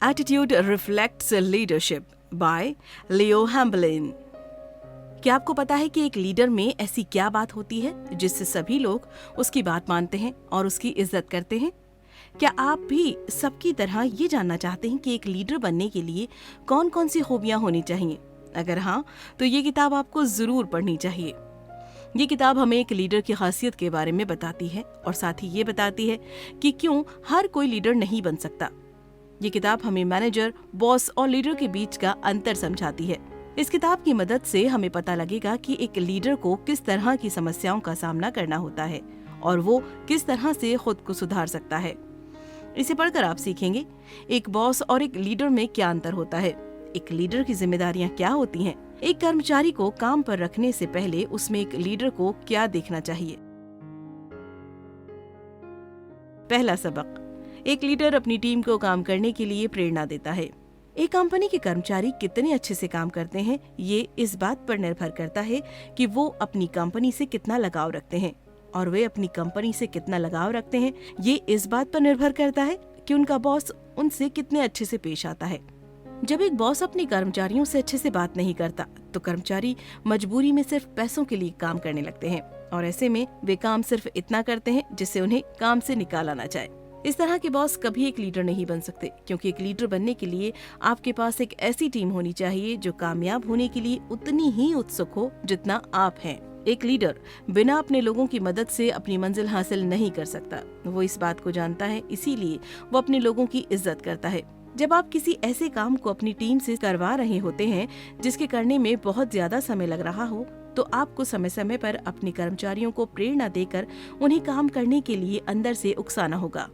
Attitude reflects leadership bye लियो हैम्बलिन। क्या आपको पता है कि एक लीडर में ऐसी क्या बात होती है जिससे सभी लोग उसकी बात मानते हैं और उसकी इज्जत करते हैं? क्या आप भी सबकी तरह ये जानना चाहते हैं कि एक लीडर बनने के लिए कौन कौन सी खूबियां होनी चाहिए? अगर हाँ, तो ये किताब आपको जरूर पढ़नी चाहिए। ये किताब हमें एक लीडर की खासियत के बारे में बताती है और साथ ही ये बताती है कि क्यों हर कोई लीडर नहीं बन सकता। ये किताब हमें मैनेजर, बॉस और लीडर के बीच का अंतर समझाती है। इस किताब की मदद से हमें पता लगेगा कि एक लीडर को किस तरह की समस्याओं का सामना करना होता है और वो किस तरह से खुद को सुधार सकता है। इसे पढ़कर आप सीखेंगे एक बॉस और एक लीडर में क्या अंतर होता है, एक लीडर की जिम्मेदारियां क्या होती हैं, एक कर्मचारी को काम पर रखने से पहले उसमें एक लीडर को क्या देखना चाहिए। पहला सबक, एक लीडर अपनी टीम को काम करने के लिए प्रेरणा देता है। एक कंपनी के कर्मचारी कितने अच्छे से काम करते हैं, ये इस बात पर निर्भर करता है कि वो अपनी कंपनी से कितना लगाव रखते हैं, और वे अपनी कंपनी से कितना लगाव रखते हैं ये इस बात पर निर्भर करता है कि उनका बॉस उनसे कितने अच्छे से पेश आता है। जब एक बॉस अपने कर्मचारियों से अच्छे से बात नहीं करता तो कर्मचारी मजबूरी में सिर्फ पैसों के लिए काम करने लगते हैं और ऐसे में वे काम सिर्फ इतना करते हैं जिससे उन्हें काम से निकाला ना जाए। इस तरह के बॉस कभी एक लीडर नहीं बन सकते, क्योंकि एक लीडर बनने के लिए आपके पास एक ऐसी टीम होनी चाहिए जो कामयाब होने के लिए उतनी ही उत्सुक हो जितना आप हैं। एक लीडर बिना अपने लोगों की मदद से अपनी मंजिल हासिल नहीं कर सकता। वो इस बात को जानता है, इसीलिए वो अपने लोगों की इज्जत करता है। जब आप किसी ऐसे काम को अपनी टीम से करवा रहे होते हैं जिसके करने में बहुत ज्यादा समय लग रहा हो, तो आपको समय समय पर अपने कर्मचारियों को प्रेरणा देकर उन्हें काम करने के लिए अंदर से उकसाना होगा।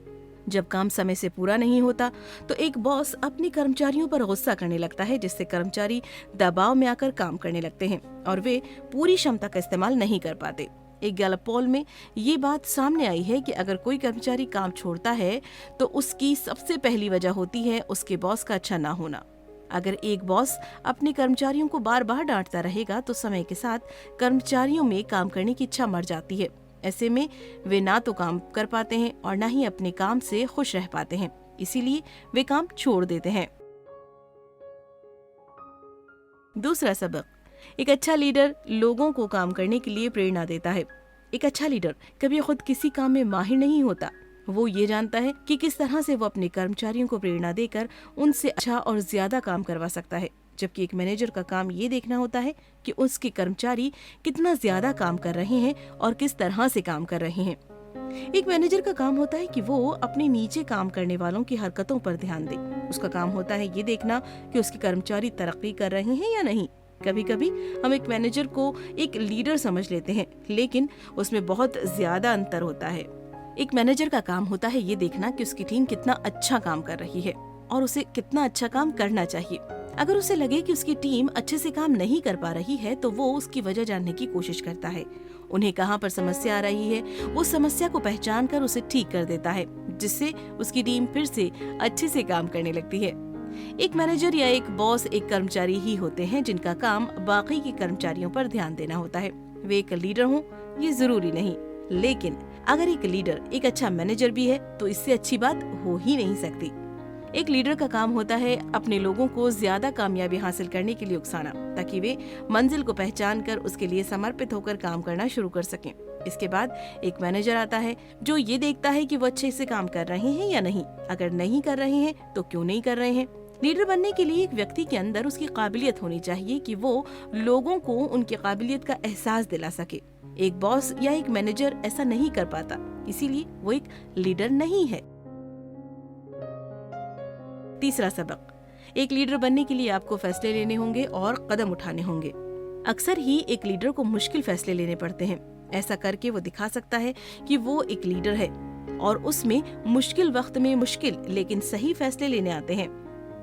जब काम समय से पूरा नहीं होता तो एक बॉस अपने कर्मचारियों पर गुस्सा करने लगता है, जिससे कर्मचारी दबाव में आकर काम करने लगते हैं और वे पूरी क्षमता का इस्तेमाल नहीं कर पाते। एक गैलप पोल में ये बात सामने आई है कि अगर कोई कर्मचारी काम छोड़ता है तो उसकी सबसे पहली वजह होती है उसके बॉस का अच्छा ना होना। अगर एक बॉस अपने कर्मचारियों को बार बार डांटता रहेगा तो समय के साथ कर्मचारियों में काम करने की इच्छा मर जाती है। ऐसे में वे ना तो काम कर पाते हैं और ना ही अपने काम से खुश रह पाते हैं, इसीलिए वे काम छोड़ देते हैं। दूसरा सबक, एक अच्छा लीडर लोगों को काम करने के लिए प्रेरणा देता है। एक अच्छा लीडर कभी खुद किसी काम में माहिर नहीं होता। वो ये जानता है कि किस तरह से वो अपने कर्मचारियों को प्रेरणा देकर उनसे अच्छा और ज्यादा काम करवा सकता है, जबकि एक मैनेजर का काम ये देखना होता है कि उसके कर्मचारी कितना ज्यादा काम कर रहे हैं और किस तरह से काम कर रहे हैं। एक मैनेजर का काम होता है कि वो अपने नीचे काम करने वालों की हरकतों पर ध्यान दे। उसका काम होता है ये देखना कि उसके कर्मचारी तरक्की कर रहे हैं या नहीं। कभी कभी हम एक मैनेजर को एक लीडर समझ लेते हैं, लेकिन उसमें बहुत ज्यादा अंतर होता है। एक मैनेजर का काम होता है ये देखना कि उसकी टीम कितना अच्छा काम कर रही है और उसे कितना अच्छा काम करना चाहिए। अगर उसे लगे कि उसकी टीम अच्छे से काम नहीं कर पा रही है तो वो उसकी वजह जानने की कोशिश करता है। उन्हें कहाँ पर समस्या आ रही है वो समस्या को पहचान कर उसे ठीक कर देता है, जिससे उसकी टीम फिर से अच्छे से काम करने लगती है। एक मैनेजर या एक बॉस एक कर्मचारी ही होते हैं जिनका काम बाकी के कर्मचारियों पर ध्यान देना होता है। वे एक लीडर हों ये जरूरी नहीं, लेकिन अगर एक लीडर एक अच्छा मैनेजर भी है तो इससे अच्छी बात हो ही नहीं सकती। एक लीडर का काम होता है अपने लोगों को ज्यादा कामयाबी हासिल करने के लिए उकसाना, ताकि वे मंजिल को पहचान कर उसके लिए समर्पित होकर काम करना शुरू कर सकें। इसके बाद एक मैनेजर आता है जो ये देखता है कि वो अच्छे से काम कर रहे हैं या नहीं। अगर नहीं कर रहे हैं तो क्यों नहीं कर रहे हैं। लीडर बनने के लिए एक व्यक्ति के अंदर उसकी काबिलियत होनी चाहिए कि वो लोगों को उनकी काबिलियत का एहसास दिला सके। एक बॉस या एक मैनेजर ऐसा नहीं कर पाता, इसीलिए वो एक लीडर नहीं है। तीसरा सबक, एक लीडर बनने के लिए आपको फैसले लेने होंगे और कदम उठाने होंगे। अक्सर ही एक लीडर को मुश्किल फैसले लेने पड़ते हैं। ऐसा करके वो दिखा सकता है कि वो एक लीडर है और उसमें मुश्किल वक्त में मुश्किल लेकिन सही फैसले लेने आते हैं।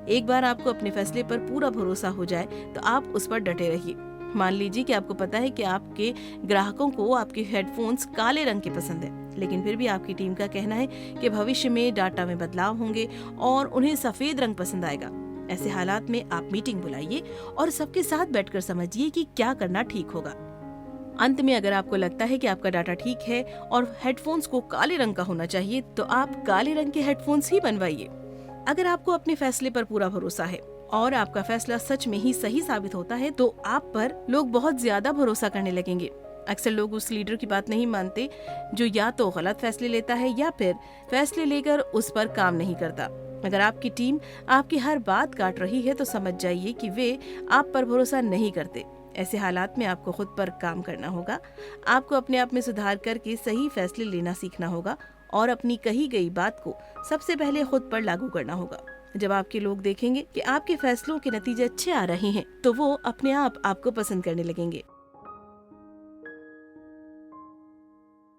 एक बार आपको अपने फैसले पर पूरा भरोसा हो जाए तो आप उस पर डटे रहिए। मान लीजिए कि आपको पता है कि आपके ग्राहकों को आपके हेडफोन्स काले रंग के पसंद है, लेकिन फिर भी आपकी टीम का कहना है कि भविष्य में डाटा में बदलाव होंगे और उन्हें सफेद रंग पसंद आएगा। ऐसे हालात में आप मीटिंग बुलाइए और सबके साथ बैठकर समझिए कि क्या करना ठीक होगा। अंत में अगर आपको लगता है कि आपका डाटा ठीक है और हेडफोन्स को काले रंग का होना चाहिए तो आप काले रंग के हेडफोन्स ही बनवाइए। अगर आपको अपने फैसले पर पूरा भरोसा है और आपका फैसला सच में ही सही साबित होता है तो आप पर लोग बहुत ज्यादा भरोसा करने लगेंगे। अक्सर लोग उस लीडर की बात नहीं मानते जो या तो गलत फैसले लेता है या फिर फैसले लेकर उस पर काम नहीं करता। अगर आपकी टीम आपकी हर बात काट रही है तो समझ जाइए कि वे आप पर भरोसा नहीं करते। ऐसे हालात में आपको खुद पर काम करना होगा। आपको अपने आप में सुधार करके सही फैसले लेना सीखना होगा और अपनी कही गई बात को सबसे पहले खुद पर लागू करना होगा। जब आपके लोग देखेंगे कि आपके फैसलों के नतीजे अच्छे आ रहे हैं तो वो अपने आप आपको पसंद करने लगेंगे।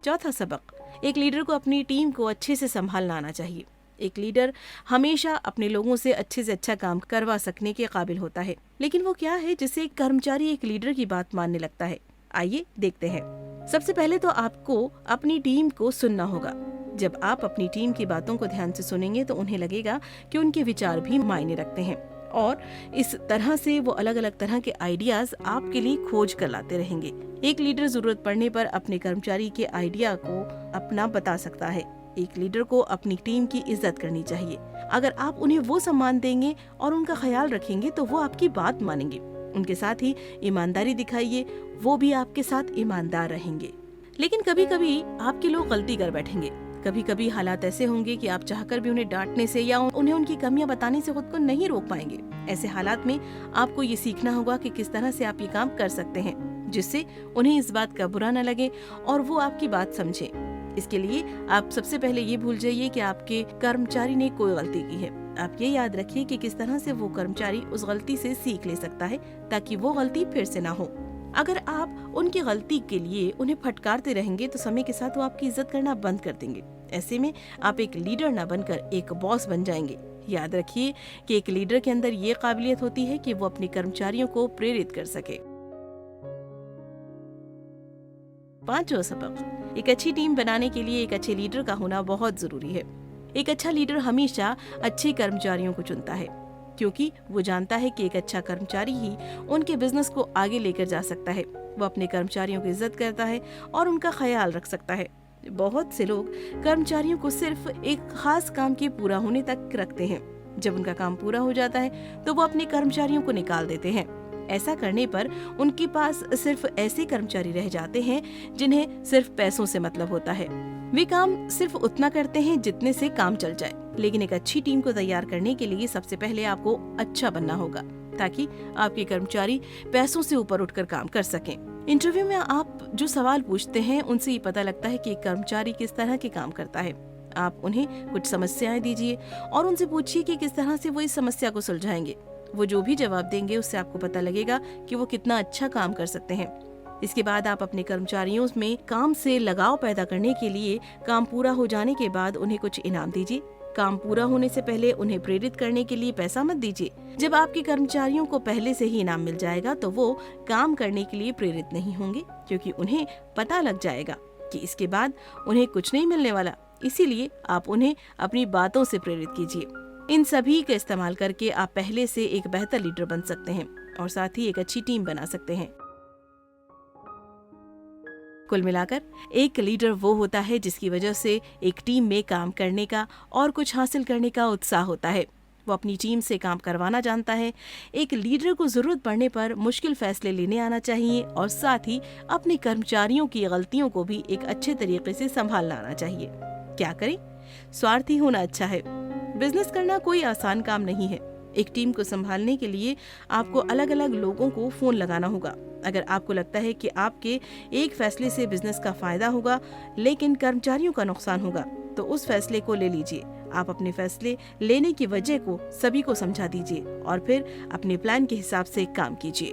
चौथा सबक, एक लीडर को अपनी टीम को अच्छे से संभालना आना चाहिए। एक लीडर हमेशा अपने लोगों से अच्छा काम करवा सकने के काबिल होता है, लेकिन वो क्या है जिससे एक कर्मचारी एक लीडर की बात मानने लगता है? आइए देखते हैं। सबसे पहले तो आपको अपनी टीम को सुनना होगा। जब आप अपनी टीम की बातों को ध्यान से सुनेंगे तो उन्हें लगेगा कि उनके विचार भी मायने रखते हैं और इस तरह से वो अलग अलग तरह के आइडियाज आपके लिए खोज कर लाते रहेंगे। एक लीडर जरूरत पड़ने पर अपने कर्मचारी के आइडिया को अपना बता सकता है। एक लीडर को अपनी टीम की इज्जत करनी चाहिए। अगर आप उन्हें वो सम्मान देंगे और उनका ख्याल रखेंगे तो वो आपकी बात मानेंगे। उनके साथ ही ईमानदारी दिखाइए, वो भी आपके साथ ईमानदार रहेंगे। लेकिन कभी कभी आपके लोग गलती कर बैठेंगे। कभी कभी हालात ऐसे होंगे कि आप चाहकर भी उन्हें डांटने से या उन्हें उनकी कमियां बताने से खुद को नहीं रोक पाएंगे। ऐसे हालात में आपको ये सीखना होगा कि किस तरह से आप ये काम कर सकते हैं जिससे उन्हें इस बात का बुरा न लगे और वो आपकी बात समझे। इसके लिए आप सबसे पहले ये भूल जाइए कि आपके कर्मचारी ने कोई गलती की है। आप ये याद रखिए कि किस तरह से वो कर्मचारी उस गलती से सीख ले सकता है ताकि वो गलती फिर से ना हो। अगर आप उनकी गलती के लिए उन्हें फटकारते रहेंगे तो समय के साथ वो आपकी इज्जत करना बंद कर देंगे। ऐसे में आप एक लीडर न बनकर एक बॉस बन जाएंगे। याद रखिए कि एक लीडर के अंदर ये काबिलियत होती है कि वो अपने कर्मचारियों को प्रेरित कर सके। पांचवा सबक, एक अच्छी टीम बनाने के लिए एक अच्छे लीडर का होना बहुत जरूरी है। एक अच्छा लीडर हमेशा अच्छे कर्मचारियों को चुनता है क्योंकि वो जानता है कि एक अच्छा कर्मचारी ही उनके बिजनेस को आगे लेकर जा सकता है। वो अपने कर्मचारियों की इज्जत करता है और उनका ख्याल रख सकता है। बहुत से लोग कर्मचारियों को सिर्फ एक खास काम के पूरा होने तक रखते हैं। जब उनका काम पूरा हो जाता है तो वो अपने कर्मचारियों को निकाल देते हैं। ऐसा करने पर उनके पास सिर्फ ऐसे कर्मचारी रह जाते हैं जिन्हें सिर्फ पैसों से मतलब होता है। वे काम सिर्फ उतना करते हैं जितने से काम चल जाए। लेकिन एक अच्छी टीम को तैयार करने के लिए सबसे पहले आपको अच्छा बनना होगा ताकि आपके कर्मचारी पैसों से ऊपर उठकर काम कर सकें। इंटरव्यू में आप जो सवाल पूछते हैं उनसे ये पता लगता है कि एक कर्मचारी किस तरह के काम करता है। आप उन्हें कुछ समस्याएं दीजिए और उनसे पूछिए कि किस तरह से वो इस समस्या को सुलझाएंगे। वो जो भी जवाब देंगे उससे आपको पता लगेगा कि वो कितना अच्छा काम कर सकते हैं। इसके बाद आप अपने कर्मचारियों में काम से लगाव पैदा करने के लिए काम पूरा हो जाने के बाद उन्हें कुछ इनाम दीजिए। काम पूरा होने से पहले उन्हें प्रेरित करने के लिए पैसा मत दीजिए। जब आपके कर्मचारियों को पहले से ही इनाम मिल जाएगा तो वो काम करने के लिए प्रेरित नहीं होंगे क्योंकि उन्हें पता लग जाएगा कि इसके बाद उन्हें कुछ नहीं मिलने वाला। इसीलिए आप उन्हें अपनी बातों से प्रेरित कीजिए। इन सभी का इस्तेमाल करके आप पहले से एक बेहतर लीडर बन सकते हैं और साथ ही एक अच्छी टीम बना सकते हैं। कुल मिलाकर एक लीडर वो होता है जिसकी वजह से एक टीम में काम करने का और कुछ हासिल करने का उत्साह होता है। वो अपनी टीम से काम करवाना जानता है। एक लीडर को जरूरत पड़ने पर मुश्किल फैसले लेने आना चाहिए और साथ ही अपने कर्मचारियों की गलतियों को भी एक अच्छे तरीके से संभालना आना चाहिए। क्या करें? स्वार्थी होना अच्छा है। बिजनेस करना कोई आसान काम नहीं है। एक टीम को संभालने के लिए आपको अलग अलग लोगों को फोन लगाना होगा। अगर आपको लगता है कि आपके एक फैसले से बिजनेस का फायदा होगा लेकिन कर्मचारियों का नुकसान होगा तो उस फैसले को ले लीजिए। आप अपने फैसले लेने की वजह को सभी को समझा दीजिए और फिर अपने प्लान के हिसाब से काम कीजिए।